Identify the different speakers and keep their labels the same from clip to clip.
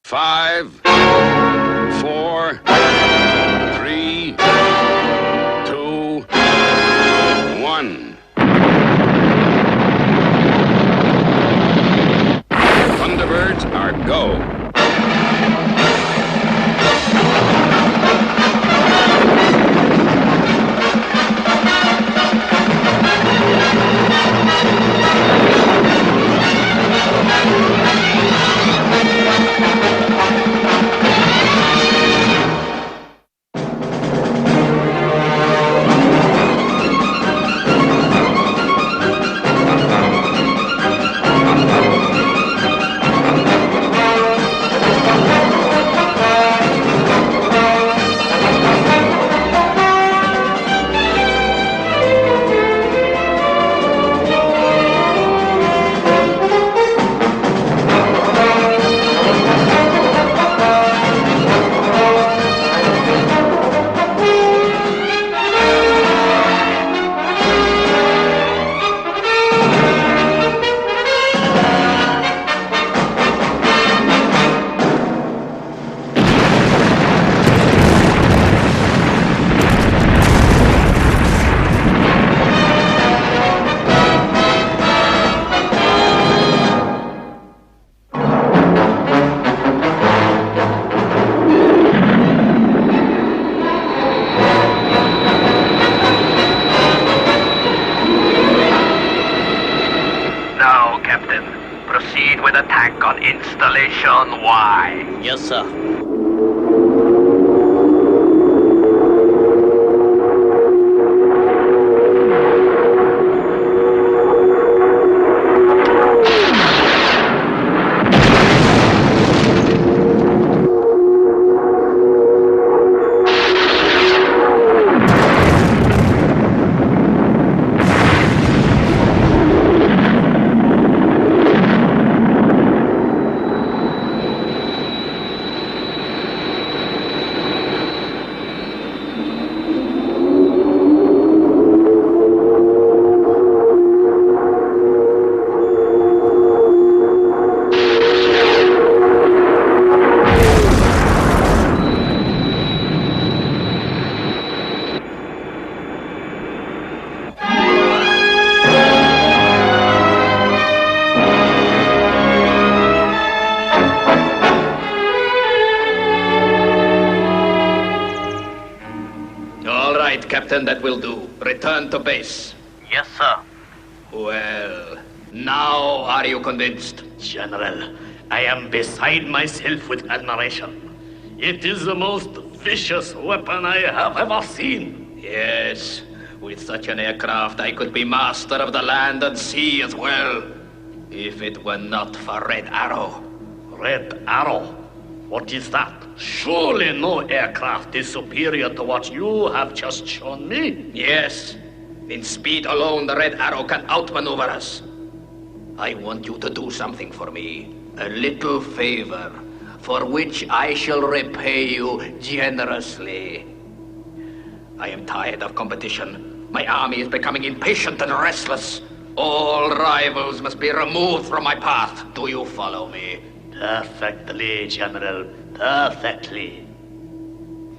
Speaker 1: 5, 4, 3, 2, 1. Thunderbirds are go.
Speaker 2: Installation Y.
Speaker 3: Yes, sir.
Speaker 2: Captain, that will do. Return to base.
Speaker 3: Yes, sir.
Speaker 2: Well, now are you convinced?
Speaker 4: General, I am beside myself with admiration. It is the most vicious weapon I have ever seen.
Speaker 2: Yes, with such an aircraft, I could be master of the land and sea as well. If it were not for Red Arrow.
Speaker 4: Red Arrow? What is that? Surely no aircraft is superior to what you have just shown me.
Speaker 2: Yes. In speed alone, the Red Arrow can outmaneuver us. I want you to do something for me. A little favor, for which I shall repay you generously. I am tired of competition. My army is becoming impatient and restless. All rivals must be removed from my path. Do you follow me?
Speaker 4: Perfectly, General. Perfectly.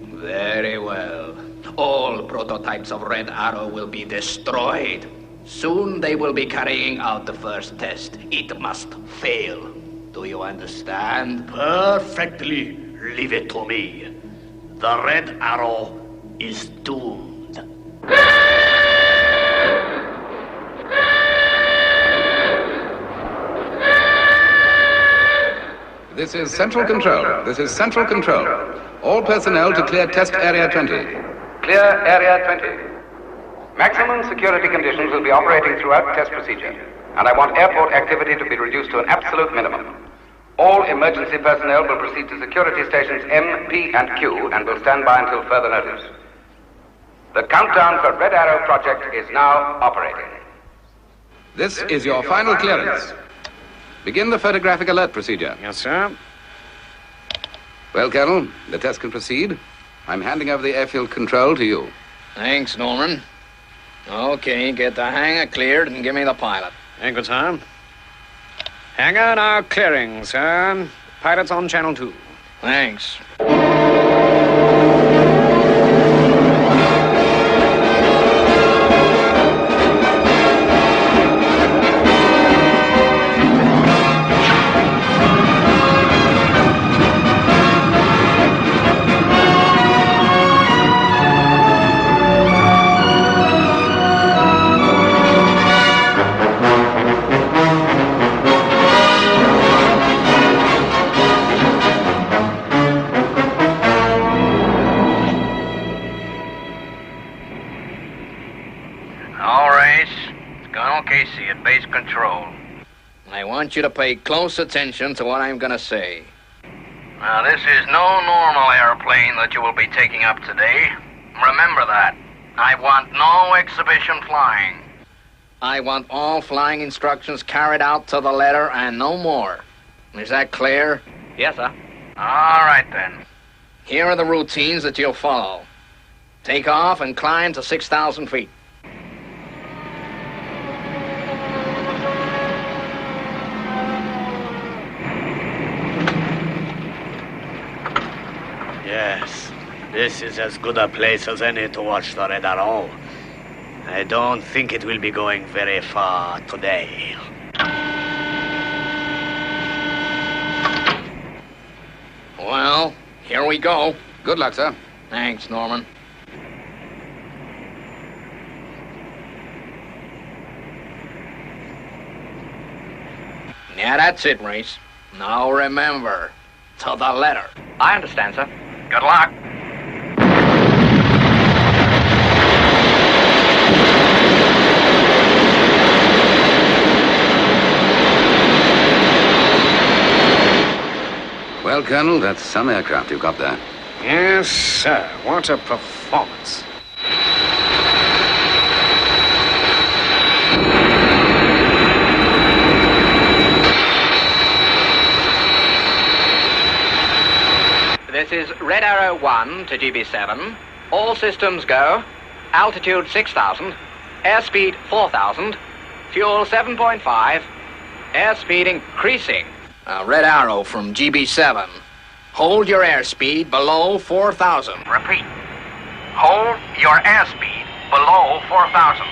Speaker 2: Very well. All prototypes of Red Arrow will be destroyed. Soon they will be carrying out the first test. It must fail. Do you understand?
Speaker 4: Perfectly. Leave it to me. The Red Arrow is doomed.
Speaker 5: This is Central Control. This is Central Control. All personnel to clear Test Area 20.
Speaker 6: Clear Area 20. Maximum security conditions will be operating throughout test procedure, and I want airport activity to be reduced to an absolute minimum. All emergency personnel will proceed to security stations M, P, and Q, and will stand by until further notice. The countdown for Red Arrow project is now operating.
Speaker 5: This is your final clearance. Begin the photographic alert procedure.
Speaker 1: Yes, sir.
Speaker 5: Well, Colonel, the test can proceed. I'm handing over the airfield control to you.
Speaker 2: Thanks, Norman. Okay, get the hangar cleared and give me the pilot.
Speaker 1: Thank you, sir. Hangar now clearing, sir.
Speaker 3: Pilots on Channel 2.
Speaker 2: Thanks.
Speaker 6: Casey at base control.
Speaker 2: I want you to pay close attention to what I'm gonna say.
Speaker 6: Now, this is no normal airplane that you will be taking up today. Remember that. I want no exhibition flying.
Speaker 2: I want all flying instructions carried out to the letter and no more. Is that clear?
Speaker 6: Yes, sir. All right, then.
Speaker 2: Here are the routines that you'll follow. Take off and climb to 6,000 feet.
Speaker 4: Yes, this is as good a place as any to watch the Red Arrow. I don't think it will be going very far today.
Speaker 2: Well, here we go.
Speaker 5: Good luck, sir.
Speaker 2: Thanks, Norman. Yeah, that's it, Race. Now remember, to the letter.
Speaker 6: I understand, sir. Good luck.
Speaker 5: Well, Colonel, that's some aircraft you've got there.
Speaker 3: Yes, sir. What a performance.
Speaker 6: This is Red Arrow 1 to GB7. All systems go. Altitude 6,000. Airspeed 4,000. Fuel 7.5. Airspeed increasing.
Speaker 2: Red Arrow from GB7. Hold your airspeed below 4,000.
Speaker 6: Repeat. Hold your airspeed below 4,000.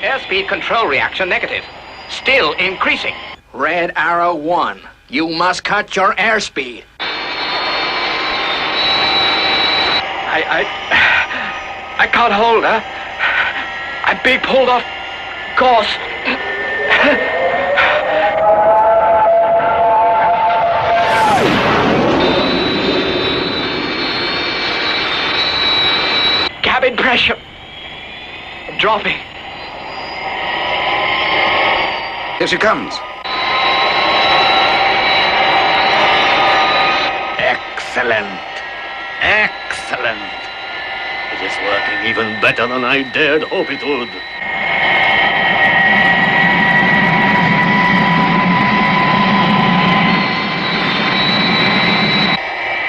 Speaker 6: Airspeed control reaction negative. Still increasing.
Speaker 2: Red Arrow 1. You must cut your airspeed.
Speaker 6: I can't hold her. I'm being pulled off course. Cabin pressure dropping.
Speaker 5: Here she comes.
Speaker 4: Excellent. Excellent. It is working even better than I dared hope it would.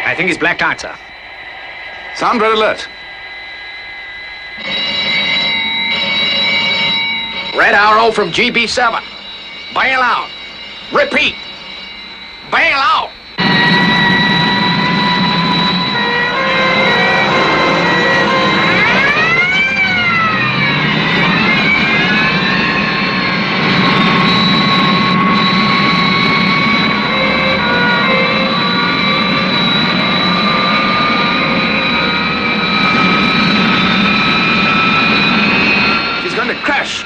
Speaker 3: I think he's blacked out, sir.
Speaker 5: Sound red alert.
Speaker 2: Red Arrow from GB7. Bail out. Repeat. Bail out.
Speaker 5: She's going to crash.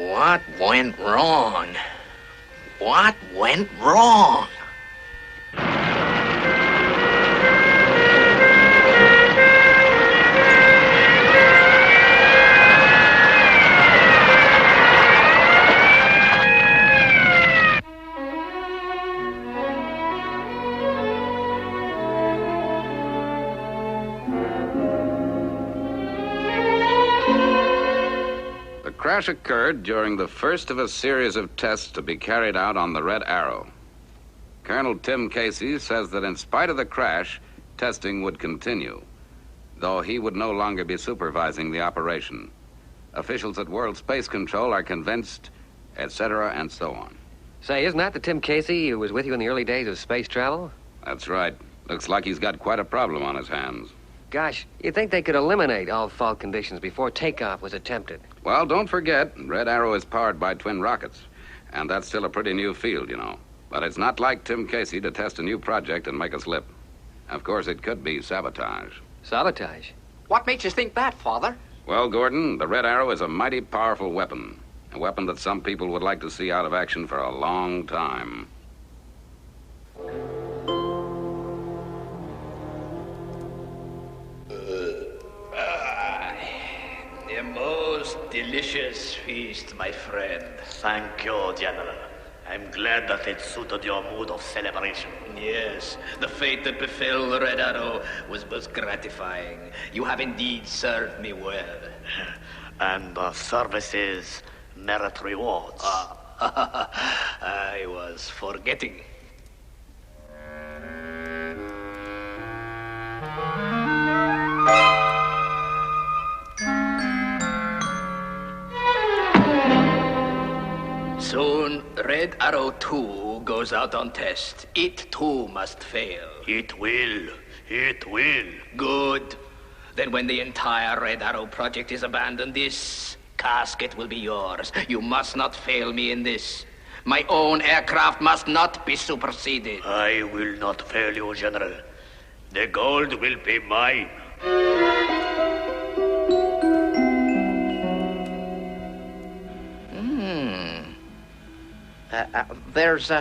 Speaker 2: What went wrong? What went wrong?
Speaker 5: The crash occurred during the first of a series of tests to be carried out on the Red Arrow. Colonel Tim Casey says that in spite of the crash, testing would continue, though he would no longer be supervising the operation. Officials at World Space Control are convinced, etc., and so on.
Speaker 7: Say, isn't that the Tim Casey who was with you in the early days of space travel?
Speaker 5: That's right. Looks like he's got quite a problem on his hands.
Speaker 7: Gosh, you'd think they could eliminate all fault conditions before takeoff was attempted.
Speaker 5: Well, don't forget, Red Arrow is powered by twin rockets, and that's still a pretty new field, you know. But it's not like Tim Casey to test a new project and make a slip. Of course, it could be sabotage.
Speaker 7: Sabotage?
Speaker 2: What makes you think that, Father?
Speaker 5: Well, Gordon, the Red Arrow is a mighty powerful weapon. A weapon that some people would like to see out of action for a long time.
Speaker 2: A most delicious feast, my friend.
Speaker 4: Thank you, General. I'm glad that it suited your mood of celebration.
Speaker 2: Yes, the fate that befell the Red Arrow was most gratifying. You have indeed served me well.
Speaker 4: And services merit rewards.
Speaker 2: I was forgetting. Soon, Red Arrow 2 goes out on test. It too must fail.
Speaker 4: It will. It will.
Speaker 2: Good. Then when the entire Red Arrow project is abandoned, this casket will be yours. You must not fail me in this. My own aircraft must not be superseded.
Speaker 4: I will not fail you, General. The gold will be mine.
Speaker 2: There's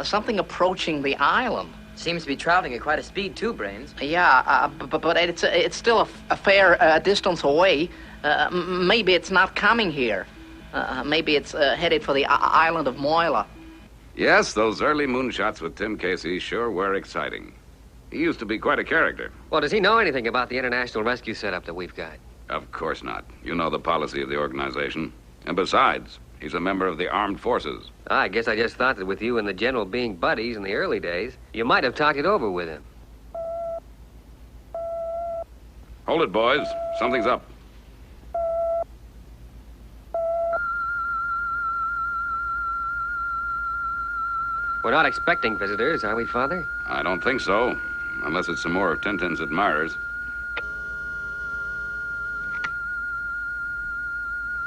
Speaker 2: something approaching the island.
Speaker 8: Seems to be traveling at quite a speed, too, Brains.
Speaker 2: Yeah, but it's still a fair distance away. Maybe it's not coming here. Maybe it's headed for the island of Moila.
Speaker 5: Yes, those early moonshots with Tim Casey sure were exciting. He used to be quite a character.
Speaker 7: Well, does he know anything about the international rescue setup that we've got?
Speaker 5: Of course not. You know the policy of the organization. And besides, he's a member of the armed forces.
Speaker 7: I guess I just thought that with you and the general being buddies in the early days, you might have talked it over with him.
Speaker 5: Hold it, boys. Something's up.
Speaker 7: We're not expecting visitors, are we, Father?
Speaker 5: I don't think so. Unless it's some more of Tintin's admirers.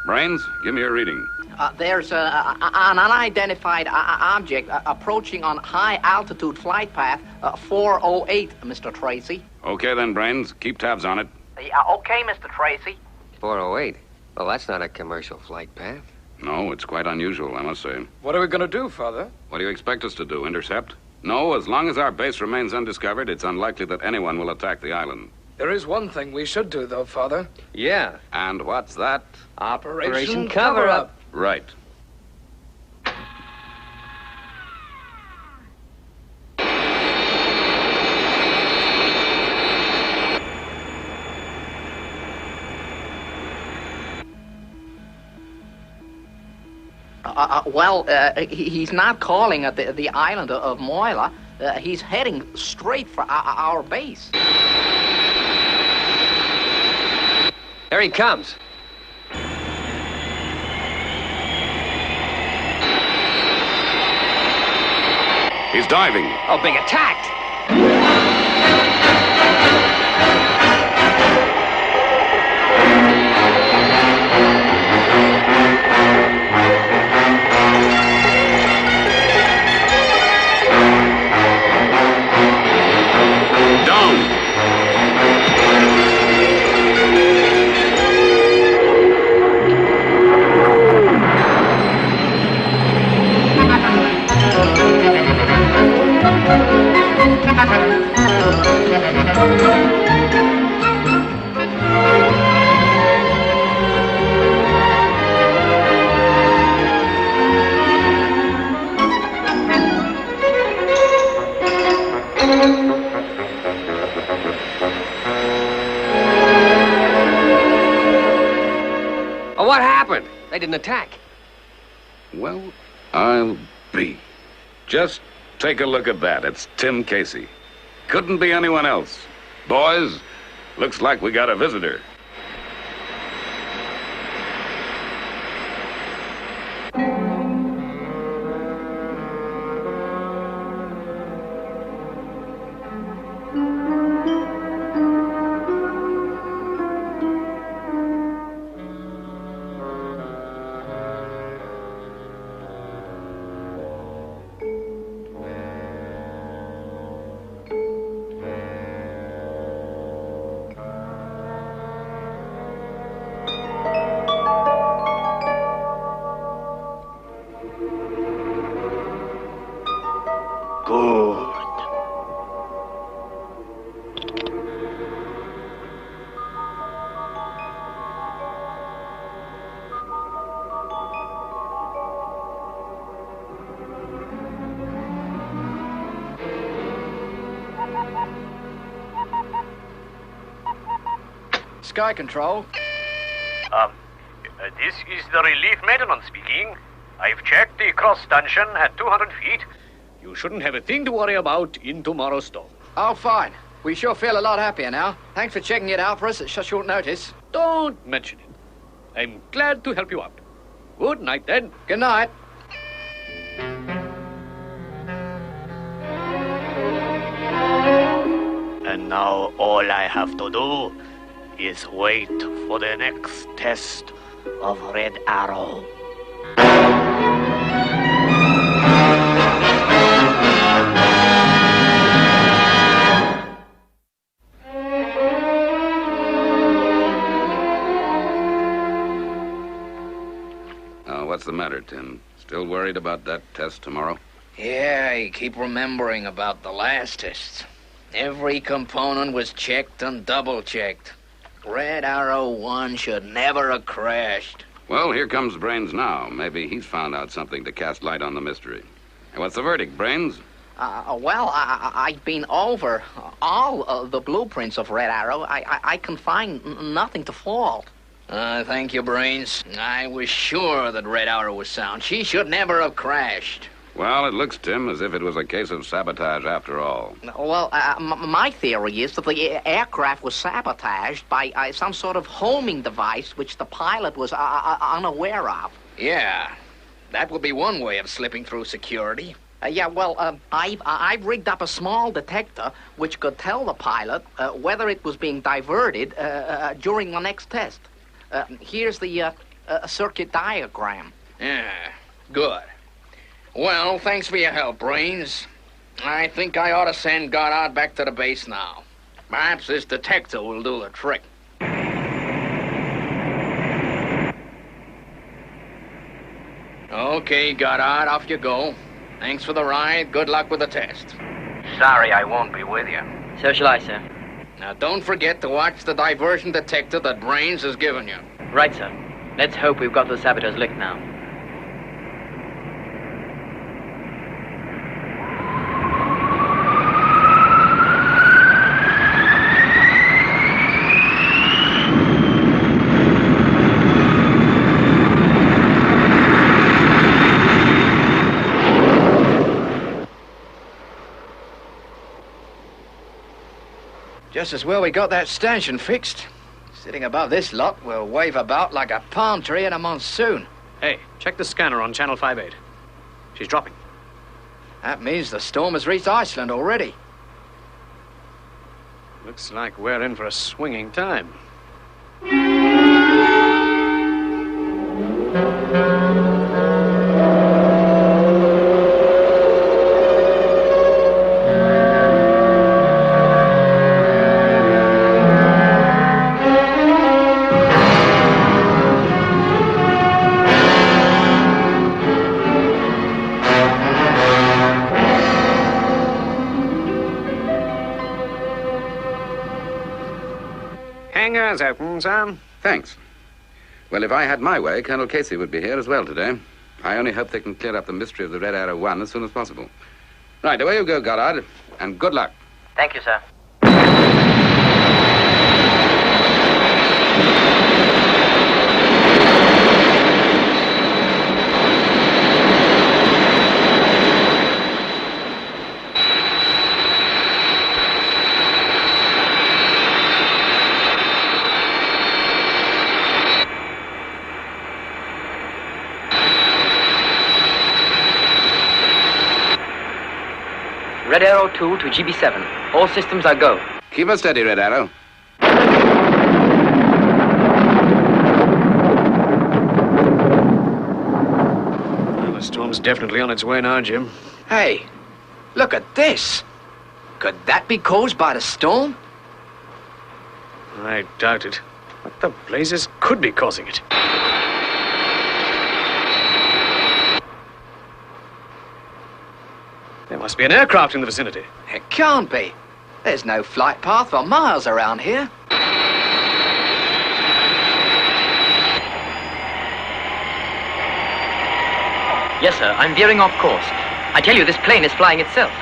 Speaker 5: Brains, give me a reading.
Speaker 2: There's an unidentified object approaching on high-altitude flight path 408, Mr. Tracy.
Speaker 5: Okay then, Brains. Keep tabs on it.
Speaker 2: Okay, Mr. Tracy.
Speaker 7: 408. Well, that's not a commercial flight path.
Speaker 5: No, it's quite unusual, I must say.
Speaker 9: What are we going to do, Father?
Speaker 5: What do you expect us to do, intercept? No, as long as our base remains undiscovered, it's unlikely that anyone will attack the island.
Speaker 9: There is one thing we should do, though, Father.
Speaker 7: Yeah.
Speaker 5: And what's that?
Speaker 9: Operation Cover-Up.
Speaker 5: Right.
Speaker 2: He's not calling at the island of Moila. He's heading straight for our base.
Speaker 7: There he comes.
Speaker 5: He's diving.
Speaker 7: Oh, being attacked! didn't attack.
Speaker 5: Well, I'll be. Just take a look at that. It's Tim Casey. Couldn't be anyone else. Boys, looks like we got a visitor.
Speaker 9: Sky Control.
Speaker 10: This is the relief maintenance speaking. I've checked the cross stanchion at 200 feet.
Speaker 4: You shouldn't have a thing to worry about in tomorrow's storm.
Speaker 9: Oh, fine. We sure feel a lot happier now. Thanks for checking it out for us at such short notice.
Speaker 4: Don't mention it. I'm glad to help you out. Good night, then.
Speaker 9: Good night.
Speaker 10: And now all I have to do is wait for the next test of Red Arrow.
Speaker 5: What's the matter, Tim? Still worried about that test tomorrow?
Speaker 2: Yeah, I keep remembering about the last test. Every component was checked and double-checked. Red Arrow 1 should never have crashed.
Speaker 5: Well, here comes Brains now. Maybe he's found out something to cast light on the mystery. And what's the verdict, Brains?
Speaker 8: I've been over all the blueprints of Red Arrow. I can find nothing to fault.
Speaker 2: Thank you, Brains. I was sure that Red Arrow was sound. She should never have crashed.
Speaker 5: Well, it looks, Tim, as if it was a case of sabotage after all.
Speaker 8: Well, my theory is that the aircraft was sabotaged by some sort of homing device which the pilot was unaware of.
Speaker 2: Yeah, that would be one way of slipping through security.
Speaker 8: I've rigged up a small detector which could tell the pilot whether it was being diverted during the next test. Here's the circuit diagram.
Speaker 2: Yeah, good. Well, thanks for your help, Brains. I think I ought to send Goddard back to the base now. Perhaps this detector will do the trick. Okay, Goddard, off you go. Thanks for the ride. Good luck with the test.
Speaker 6: Sorry I won't be with you.
Speaker 8: So shall I, sir.
Speaker 2: Now, don't forget to watch the diversion detector that Brains has given you.
Speaker 8: Right, sir. Let's hope we've got the saboteurs licked now.
Speaker 9: Just as well we got that stanchion fixed. Sitting above this lot, we'll wave about like a palm tree in a monsoon.
Speaker 4: Hey, check the scanner on channel 58. She's dropping.
Speaker 9: That means the storm has reached Iceland already.
Speaker 4: Looks like we're in for a swinging time. Hangar's open, Sam.
Speaker 5: Thanks. Well, if I had my way, Colonel Casey would be here as well today. I only hope they can clear up the mystery of the Red Arrow 1 as soon as possible. Right, away you go, Goddard, and good luck.
Speaker 8: Thank you, sir.
Speaker 11: Red Arrow 2 to GB7. All systems are go.
Speaker 5: Keep us steady, Red Arrow.
Speaker 9: Well, the storm's definitely on its way now, Jim.
Speaker 8: Hey, look at this. Could that be caused by the storm?
Speaker 9: I doubt it. What the blazes could be causing it? There must be an aircraft in the vicinity.
Speaker 8: It can't be. There's no flight path for miles around here.
Speaker 11: Yes, sir. I'm veering off course. I tell you, this plane is flying itself.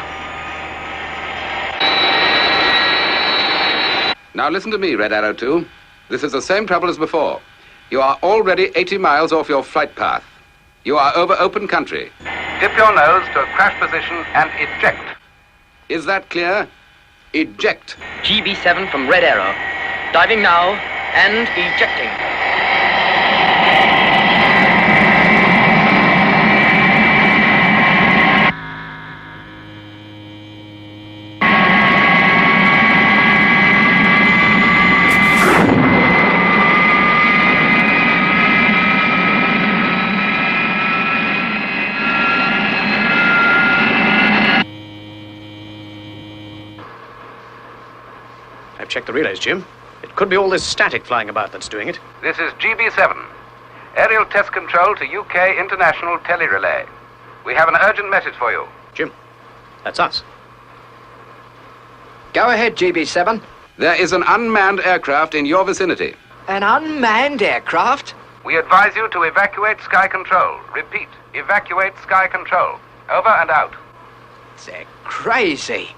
Speaker 5: Now listen to me, Red Arrow 2. This is the same trouble as before. You are already 80 miles off your flight path. You are over open country.
Speaker 6: Dip your nose to a crash position and eject.
Speaker 5: Is that clear? Eject.
Speaker 11: GB7 from Red Arrow. Diving now and ejecting.
Speaker 9: Check the relays, Jim. It could be all this static flying about that's doing it.
Speaker 6: This is GB7. Aerial test control to UK International Tele-Relay. We have an urgent message for you.
Speaker 9: Jim, that's us.
Speaker 8: Go ahead, GB7.
Speaker 5: There is an unmanned aircraft in your vicinity.
Speaker 8: An unmanned aircraft?
Speaker 6: We advise you to evacuate Sky Control. Repeat, evacuate Sky Control. Over and out.
Speaker 8: They're crazy.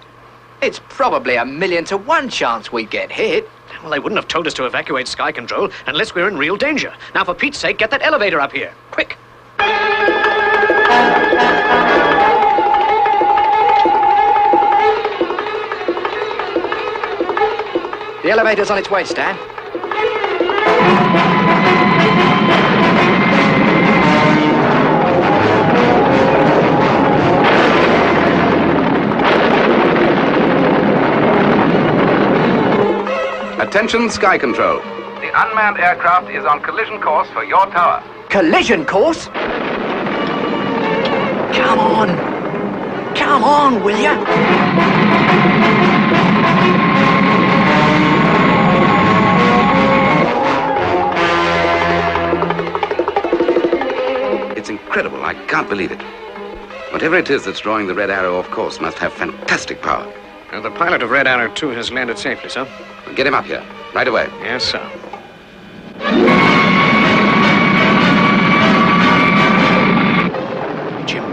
Speaker 8: It's probably 1,000,000 to 1 chance we get hit.
Speaker 9: Well, they wouldn't have told us to evacuate Sky Control unless we're in real danger. Now, for Pete's sake, get that elevator up here. Quick.
Speaker 8: The elevator's on its way, Stan.
Speaker 5: Attention, Sky Control.
Speaker 6: The unmanned aircraft is on collision course for your tower.
Speaker 8: Collision course? Come on. Come on, will ya?
Speaker 5: It's incredible. I can't believe it. Whatever it is that's drawing the Red Arrow off course must have fantastic power.
Speaker 9: And the pilot of Red Arrow 2 has landed safely, sir.
Speaker 5: Get him up here, right away.
Speaker 9: Yes, sir. Jim,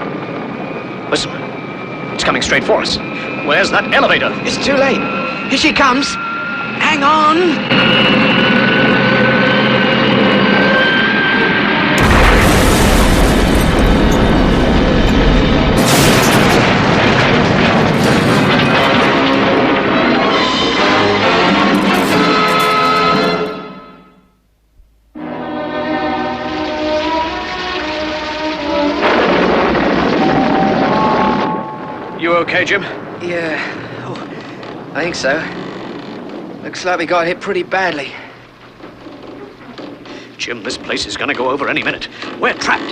Speaker 9: listen. It's coming straight for us. Where's that elevator?
Speaker 8: It's too late. Here she comes. Hang on.
Speaker 9: You okay, Jim?
Speaker 8: Yeah. Oh, I think so. Looks like we got hit pretty badly.
Speaker 9: Jim, this place is gonna go over any minute. We're trapped.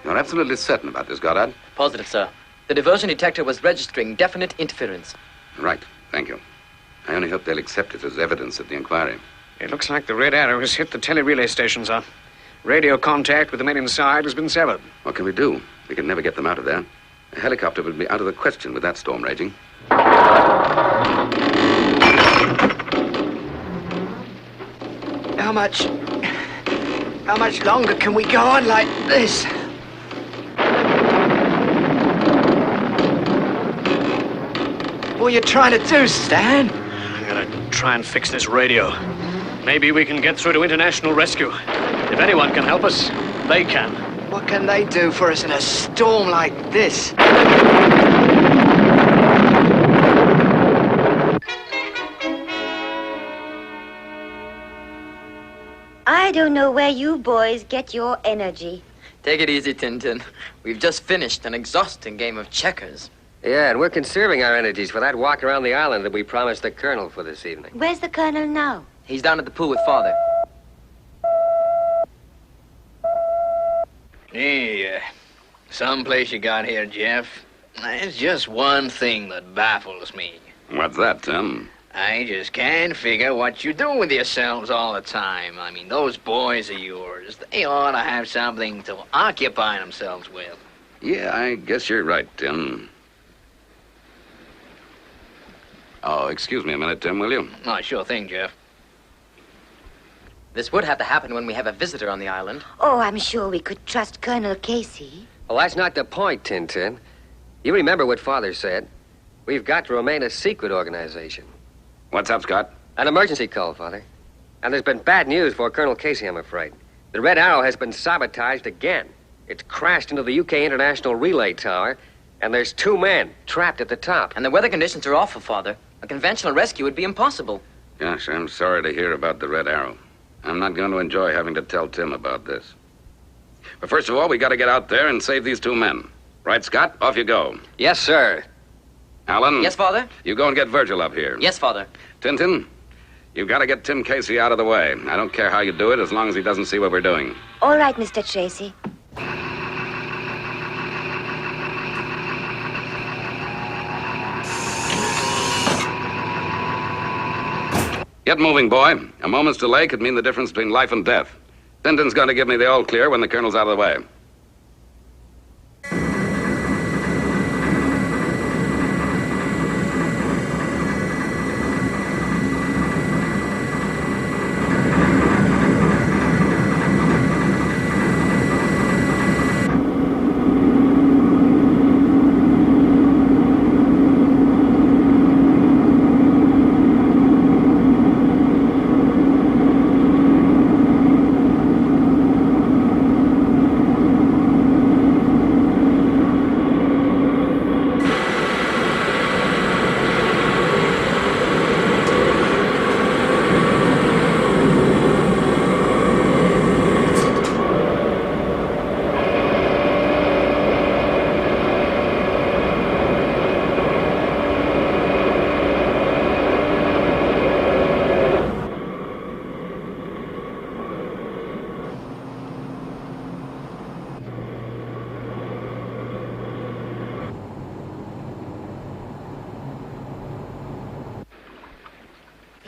Speaker 5: You're absolutely certain about this, Goddard?
Speaker 11: Positive, sir. The diversion detector was registering definite interference.
Speaker 5: Right, thank you. I only hope they'll accept it as evidence at the inquiry.
Speaker 9: It looks like the Red Arrow has hit the tele-relay station, sir. Radio contact with the men inside has been severed.
Speaker 5: What can we do? We can never get them out of there. A helicopter would be out of the question with that storm raging.
Speaker 8: How much longer can we go on like this? What are you trying to do, Stan?
Speaker 9: I'm gonna try and fix this radio. Maybe we can get through to international rescue. If anyone can help us, they can.
Speaker 8: What can they do for us in a storm like this?
Speaker 12: don't know where you boys get your energy.
Speaker 11: Take it easy, Tintin. We've just finished an exhausting game of checkers.
Speaker 7: Yeah, and we're conserving our energies for that walk around the island that we promised the Colonel for this evening.
Speaker 12: Where's the Colonel now?
Speaker 11: He's down at the pool with Father.
Speaker 9: Hey, someplace you got here, Jeff. There's just one thing that baffles me.
Speaker 5: What's that, Tim?
Speaker 9: I just can't figure what you do with yourselves all the time. I mean, those boys of yours, they ought to have something to occupy themselves with.
Speaker 5: Yeah, I guess you're right, Tim. Oh, excuse me a minute, Tim, will you?
Speaker 9: Oh, sure thing, Jeff.
Speaker 11: This would have to happen when we have a visitor on the island.
Speaker 12: Oh, I'm sure we could trust Colonel Casey.
Speaker 7: Well, that's not the point, Tintin. You remember what Father said. We've got to remain a secret organization.
Speaker 5: What's up, Scott?
Speaker 7: An emergency call, Father. And there's been bad news for Colonel Casey, I'm afraid. The Red Arrow has been sabotaged again. It's crashed into the UK International Relay Tower, and there's 2 men trapped at the top.
Speaker 11: And the weather conditions are awful, Father. A conventional rescue would be impossible.
Speaker 5: Gosh, I'm sorry to hear about the Red Arrow. I'm not going to enjoy having to tell Tim about this. But first of all, we got to get out there and save these 2 men. Right, Scott? Off you go.
Speaker 7: Yes, sir.
Speaker 5: Alan?
Speaker 11: Yes, Father?
Speaker 5: You go and get Virgil up here.
Speaker 11: Yes, Father.
Speaker 5: Tintin, you've got to get Tim Casey out of the way. I don't care how you do it, as long as he doesn't see what we're doing.
Speaker 12: All right, Mr. Tracy.
Speaker 5: Get moving, boy. A moment's delay could mean the difference between life and death. Tintin's going to give me the all clear when the Colonel's out of the way.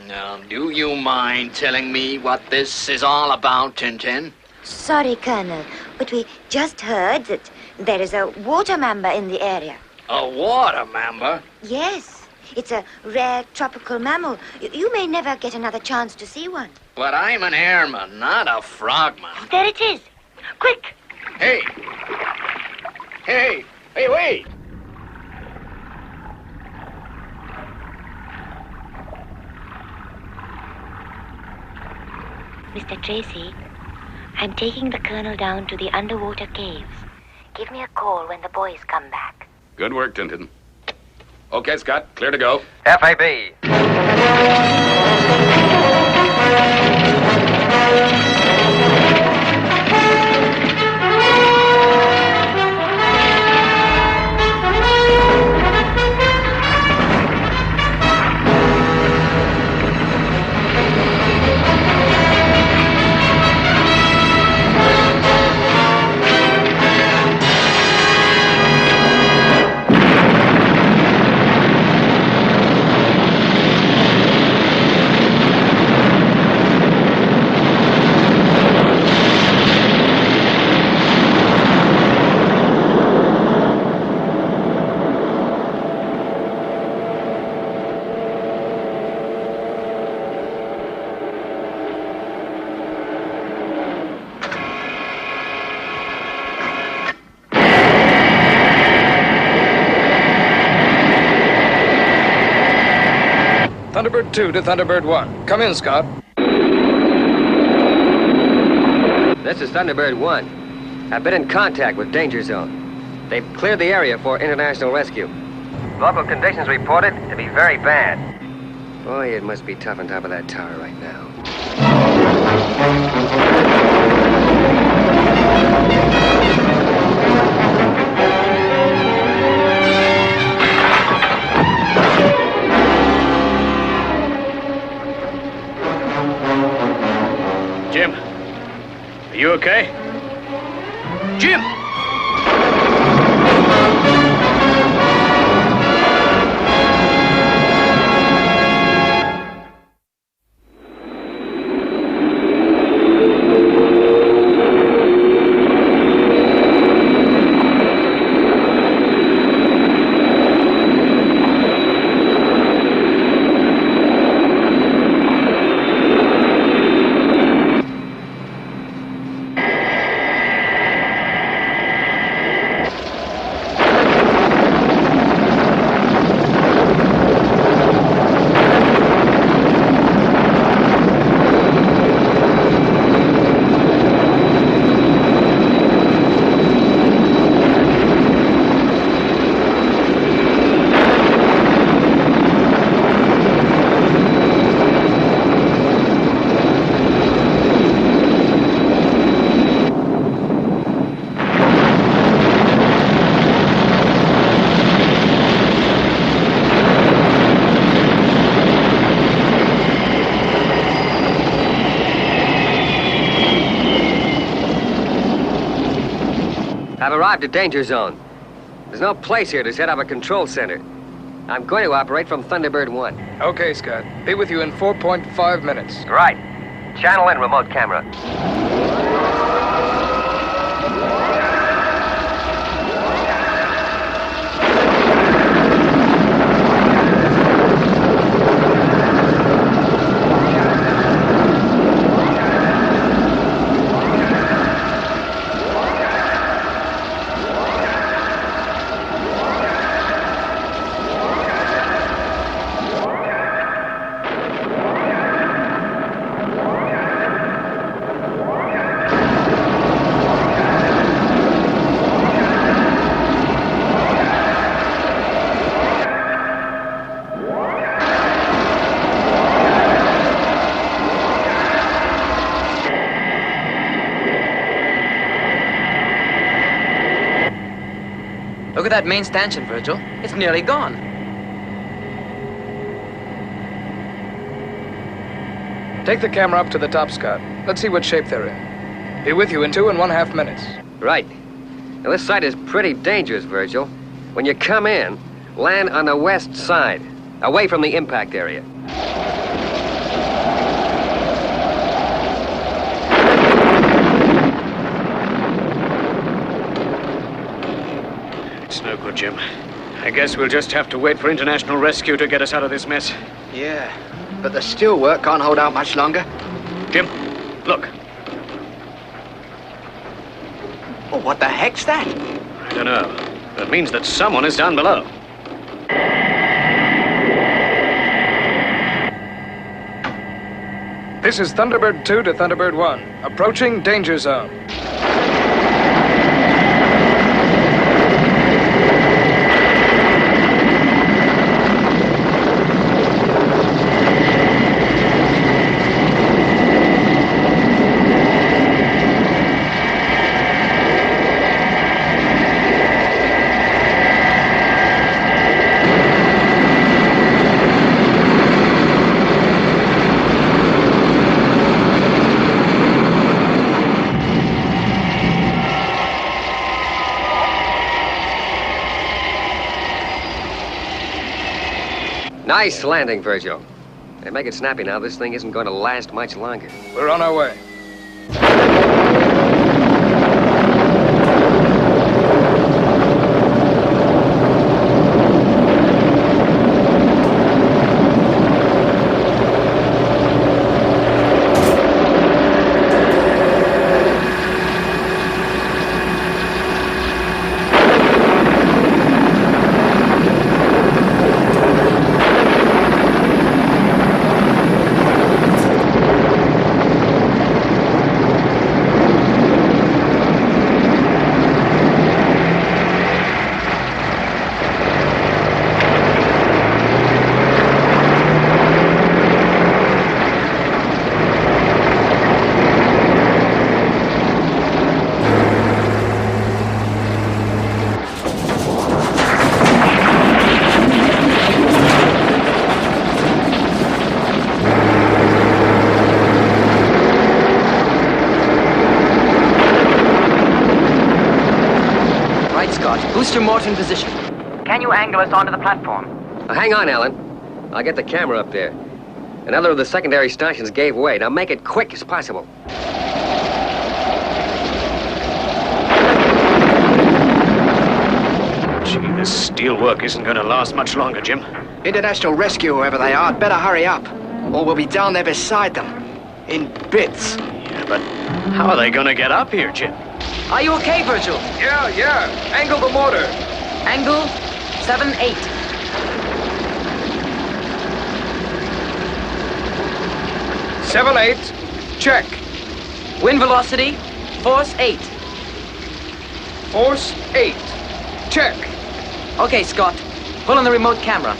Speaker 9: Now, do you mind telling me what this is all about, Tintin?
Speaker 12: Sorry, Colonel, but we just heard that there is a water mamba in the area.
Speaker 9: A water mamba?
Speaker 12: Yes, it's a rare tropical mammal. You may never get another chance to see one.
Speaker 9: But I'm an airman, not a frogman.
Speaker 12: There it is. Quick!
Speaker 9: Hey! Hey, wait!
Speaker 12: Mr. Tracy, I'm taking the Colonel down to the underwater caves. Give me a call when the boys come back.
Speaker 5: Good work, Tintin. Okay, Scott, clear to go.
Speaker 7: FAB.
Speaker 9: Thunderbird 2 to Thunderbird 1. Come in, Scott.
Speaker 7: This is Thunderbird 1. I've been in contact with Danger Zone. They've cleared the area for international rescue. Local conditions reported to be very bad. Boy, it must be tough on top of that tower right now.
Speaker 3: Jim, are you okay?
Speaker 2: Jim!
Speaker 7: I've arrived at danger zone. There's no place here to set up a control center. I'm going to operate from Thunderbird 1.
Speaker 13: Okay, Scott. Be with you in 4.5 minutes.
Speaker 7: Right. Channel in remote camera.
Speaker 11: Look at that main stanchion, Virgil. It's nearly gone.
Speaker 13: Take the camera up to the top, Scott. Let's see what shape they're in. Be with you in 2.5 minutes.
Speaker 7: Right. Now, this site is pretty dangerous, Virgil. When you come in, land on the west side, away from the impact area.
Speaker 3: It's no good, Jim. I guess we'll just have to wait for international rescue to get us out of this mess.
Speaker 2: Yeah, but the steel work can't hold out much longer.
Speaker 3: Jim, look.
Speaker 2: Oh, what the heck's that?
Speaker 3: I don't know. That means that someone is down below.
Speaker 13: This is Thunderbird 2 to Thunderbird 1. Approaching danger zone.
Speaker 7: Nice landing, Virgil. Hey, make it snappy now. This thing isn't going to last much longer.
Speaker 13: We're on our way.
Speaker 11: Mr. Morton position.
Speaker 14: Can you angle us onto the platform?
Speaker 7: Hang on, Alan. I'll get the camera up there. Another of the secondary stanchions gave way. Now make it quick as possible.
Speaker 3: Gee, this steel work isn't going to last much longer, Jim.
Speaker 8: International Rescue, whoever they are, better hurry up, or we'll be down there beside them. In bits.
Speaker 3: Yeah, but how are they going to get up here, Jim?
Speaker 11: Are you okay, Virgil?
Speaker 13: Yeah. Angle the motor.
Speaker 11: Angle 7-8.
Speaker 13: 7-8. Check.
Speaker 11: Wind velocity, force 8.
Speaker 13: Force 8. Check.
Speaker 11: Okay, Scott. Pull on the remote camera.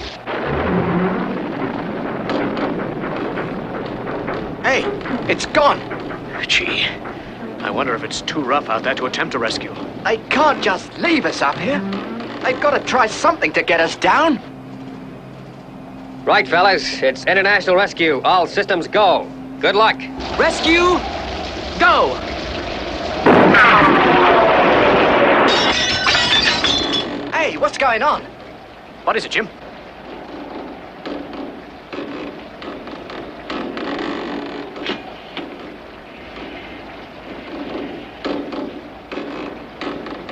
Speaker 8: Hey, it's gone.
Speaker 3: Gee, I wonder if it's too rough out there to attempt a rescue.
Speaker 8: They can't just leave us up here. They've got to try something to get us down.
Speaker 7: Right, fellas. It's international rescue. All systems go. Good luck.
Speaker 11: Rescue, go!
Speaker 8: Hey, what's going on?
Speaker 3: What is it, Jim?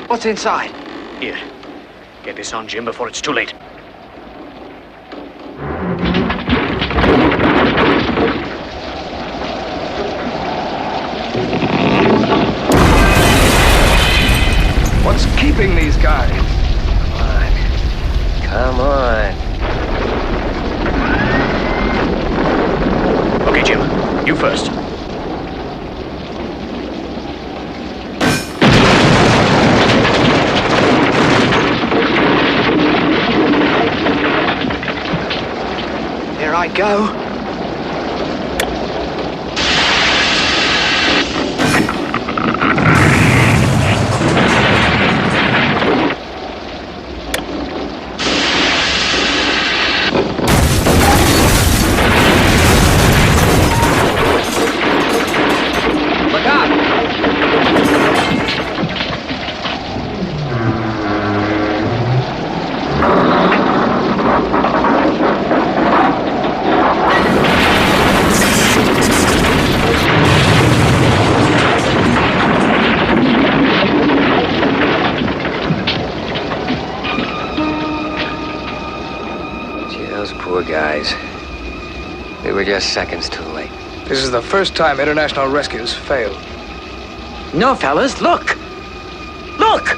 Speaker 8: What's inside?
Speaker 3: Here. Get this on, Jim, before it's too late.
Speaker 13: What's keeping these guys?
Speaker 7: Come on.
Speaker 3: Okay, Jim. You first.
Speaker 8: Here I go.
Speaker 7: We were just seconds too late.
Speaker 13: This is the first time international rescues failed.
Speaker 11: No, fellas, look! Look!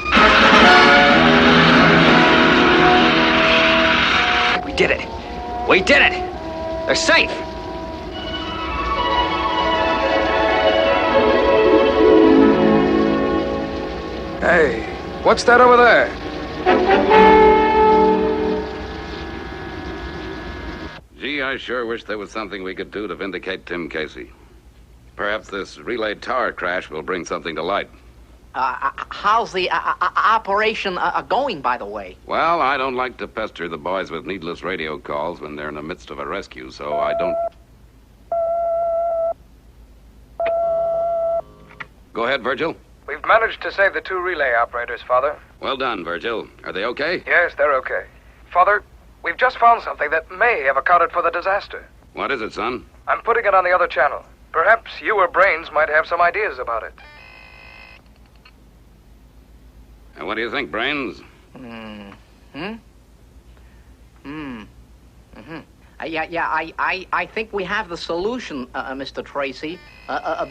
Speaker 7: We did it. We did it! They're safe!
Speaker 13: Hey, what's that over there?
Speaker 5: Gee, I sure wish there was something we could do to vindicate Tim Casey. Perhaps this relay tower crash will bring something to light.
Speaker 8: How's the operation going, by the way?
Speaker 5: Well, I don't like to pester the boys with needless radio calls when they're in the midst of a rescue, so I don't... Go ahead, Virgil.
Speaker 13: We've managed to save the 2 relay operators, Father.
Speaker 5: Well done, Virgil. Are they okay?
Speaker 13: Yes, they're okay. Father, we've just found something that may have accounted for the disaster.
Speaker 5: What is it, son?
Speaker 13: I'm putting it on the other channel. Perhaps you or Brains might have some ideas about it.
Speaker 5: And what do you think, Brains?
Speaker 8: I think we have the solution, Mr. Tracy.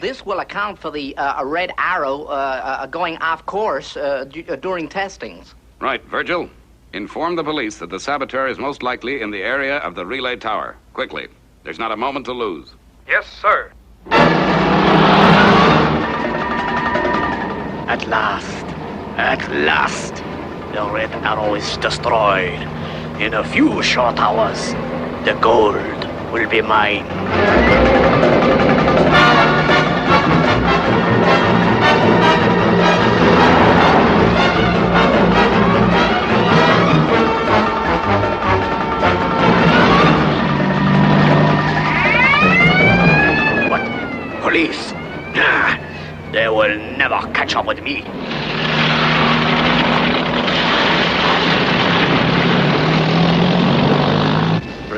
Speaker 8: This will account for the red arrow going off course during testings.
Speaker 5: Right, Virgil. Inform the police that the saboteur is most likely in the area of the relay tower. Quickly. There's not a moment to lose.
Speaker 13: Yes, sir.
Speaker 10: At last, the red arrow is destroyed. In a few short hours, the gold will be mine. What? Police? They will never catch up with me.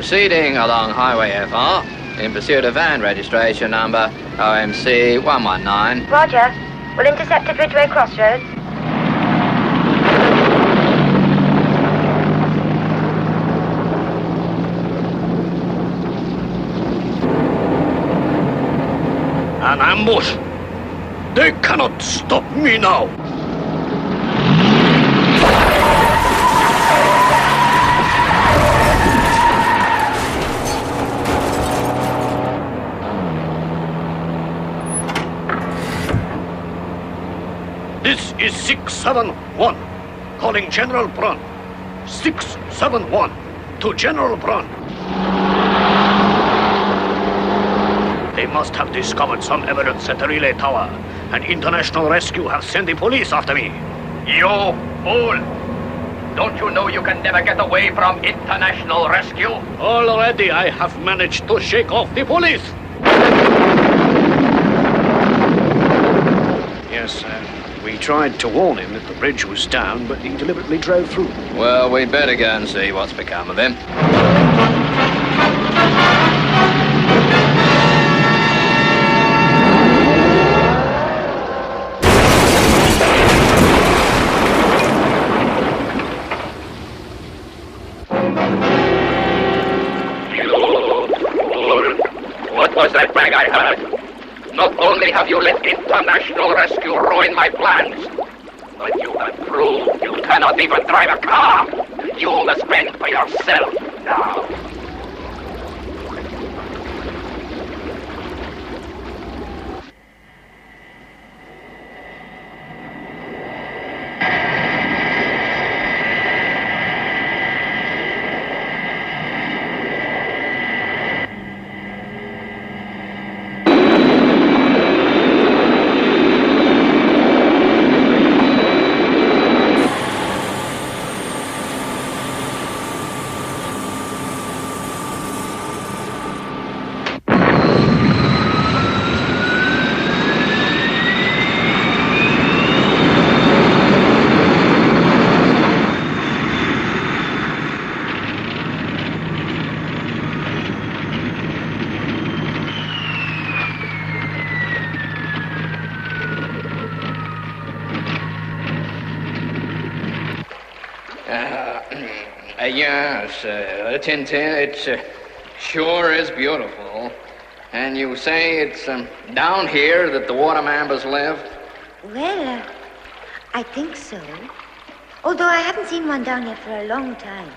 Speaker 9: Proceeding along Highway FR in pursuit of van registration number OMC 119.
Speaker 12: Roger. We'll intercept at Ridgeway Crossroads.
Speaker 4: An ambush! They cannot stop me now! This is 671, calling General Brun. 671 to General Brun. They must have discovered some evidence at the relay tower, and international rescue have sent the police after me.
Speaker 2: You fool! Don't you know you can never get away from international rescue?
Speaker 4: Already I have managed to shake off the police.
Speaker 3: Yes, we tried to warn him that the bridge was down, but he deliberately drove through.
Speaker 9: Well, we'd better go and see what's become of him.
Speaker 2: What was that brag I heard? Not only have you let international rescue ruin my plans, but you have proved you cannot even drive a car. You must fend for yourself now.
Speaker 9: Yes, Tintin, it sure is beautiful. And you say it's down here that the water mambas live?
Speaker 12: Well, I think so. Although I haven't seen one down here for a long time.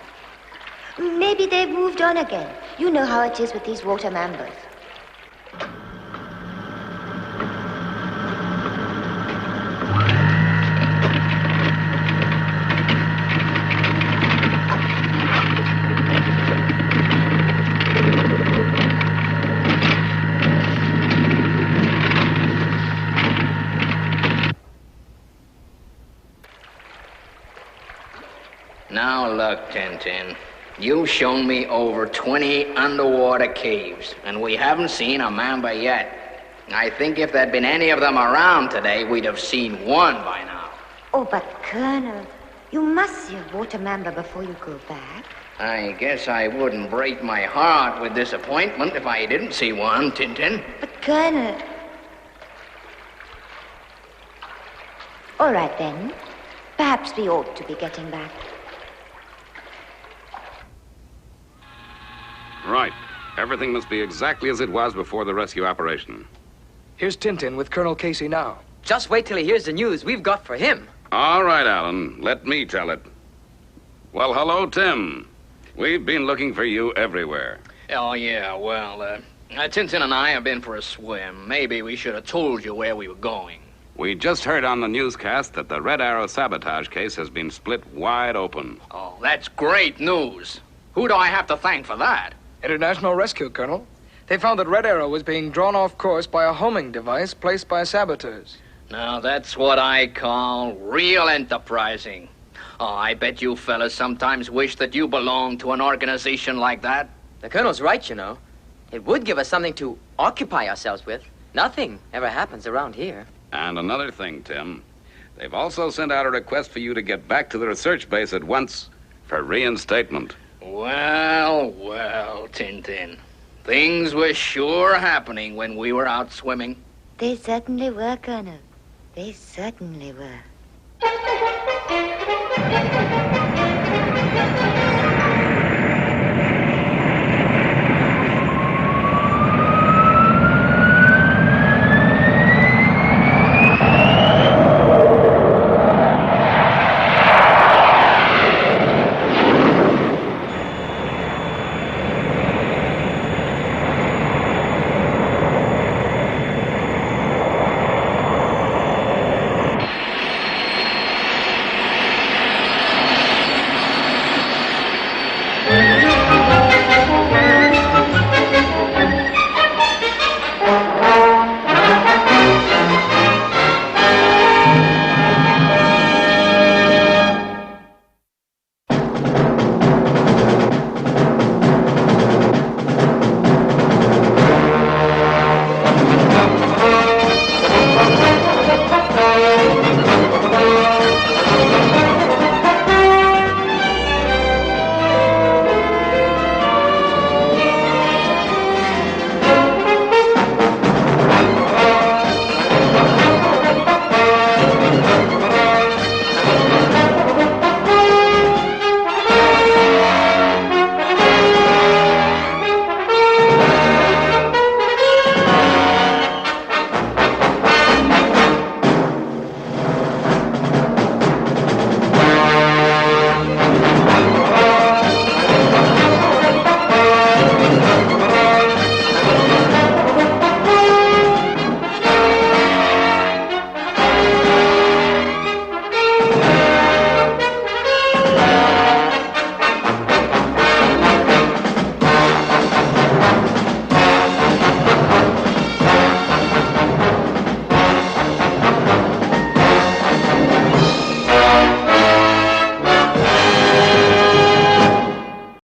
Speaker 12: Maybe they've moved on again. You know how it is with these water mambas.
Speaker 9: Now look, Tintin. You've shown me over 20 underwater caves, and we haven't seen a mamba yet. I think if there'd been any of them around today, we'd have seen one by now.
Speaker 12: Oh, but Colonel, you must see a water mamba before you go back.
Speaker 9: I guess I wouldn't break my heart with disappointment if I didn't see one, Tintin.
Speaker 12: But Colonel... All right, then. Perhaps we ought to be getting back.
Speaker 5: Right. Everything must be exactly as it was before the rescue operation.
Speaker 13: Here's Tintin with Colonel Casey now.
Speaker 11: Just wait till he hears the news we've got for him.
Speaker 5: All right, Alan. Let me tell it. Well, hello, Tim. We've been looking for you everywhere.
Speaker 9: Oh, yeah, well, Tintin and I have been for a swim. Maybe we should have told you where we were going.
Speaker 5: We just heard on the newscast that the Red Arrow sabotage case has been split wide open.
Speaker 9: Oh, that's great news. Who do I have to thank for that?
Speaker 13: International Rescue, Colonel. They found that Red Arrow was being drawn off course by a homing device placed by saboteurs.
Speaker 9: Now, that's what I call real enterprising. Oh, I bet you fellas sometimes wish that you belonged to an organization like that.
Speaker 11: The Colonel's right, you know. It would give us something to occupy ourselves with. Nothing ever happens around here.
Speaker 5: And another thing, Tim. They've also sent out a request for you to get back to the research base at once for reinstatement.
Speaker 9: Well, well, Tintin. Things were sure happening when we were out swimming.
Speaker 12: They certainly were, Colonel. They certainly were.